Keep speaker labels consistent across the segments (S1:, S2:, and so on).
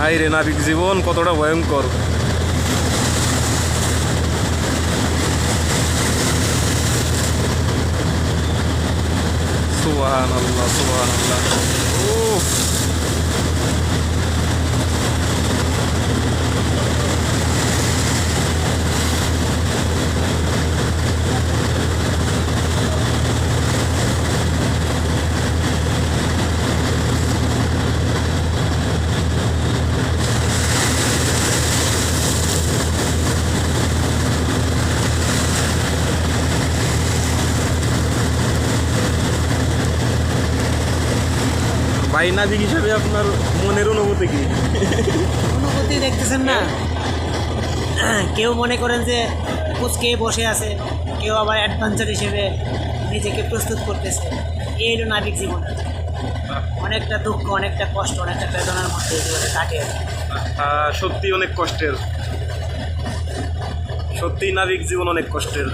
S1: High রে, নাবিক জীবন কতটা ভয়ঙ্কর। সুবহানাল্লাহ, সুবহানাল্লাহ। উফ, ভাই নাবিক হিসাবে আপনার মনের অনুভূতি কি?
S2: অনুভূতি দেখতেছেন না, কেউ মনে করেন যে কুচকে বসে আছে, কেউ আবার অ্যাডভেঞ্চার হিসেবে নিজেকে প্রস্তুত করতেছে। এই হলো নাবিক জীবন। অনেকটা দুঃখ, অনেকটা কষ্ট, অনেকটা বেদনার মধ্যে জীবনে কাটে।
S1: সত্যি অনেক কষ্টের, সত্যি নাবিক জীবন অনেক কষ্টের।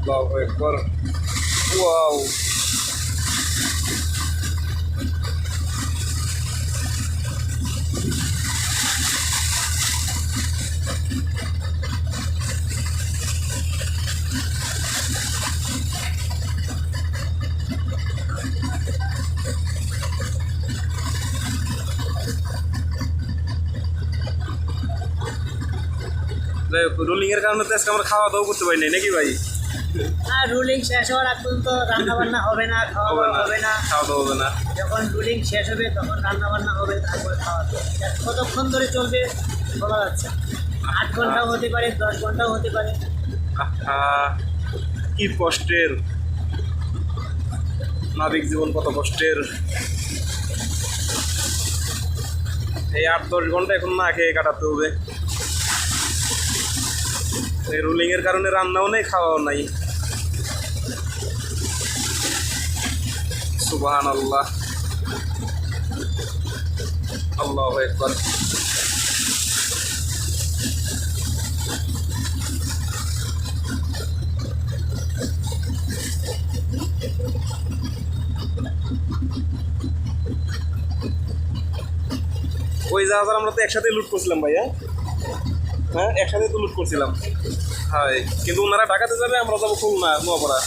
S1: আল্লাহু আকবার। ওয়াও, যাই হোক, রোলিং এর কারণে তো আজকে আমরা খাওয়া দাওয়া করতে পারি নাই নাকি ভাই?
S2: আর রুলিং শেষ হওয়ার আগ পর্যন্ত রান্না বান্না হবে না, খাওয়া দাওয়া হবে না।
S1: খাওয়া দাওয়া হবে না।
S2: যখন রুলিং শেষ হবে তখন রান্না বান্না হবে, তারপরে খাওয়া দাওয়া। কতক্ষণ ধরে চলবে বলা যাচ্ছে না। 8 ঘন্টাও হতে পারে, 10 ঘন্টাও হতে পারে।
S1: আহা, কি কষ্টের নাবিক জীবন, কত কষ্টের। এই 8-10 ঘন্টা এখন না খেয়ে কাটাতে হবে। এই রুলিং এর কারণে রান্নাও নেই, খাওয়াও নাই। সুবহানাল্লাহ, আল্লাহু আকবার। ওই জাহাজ আমরা তো একসাথে লুট করছিলাম ভাইয়া। হ্যাঁ, একসাথে তো লুট করছিলাম। হ্যাঁ, কিন্তু ওনারা ঢাকাতে যাবে, আমরা যাবো খুলনা, নোয়াপাড়া।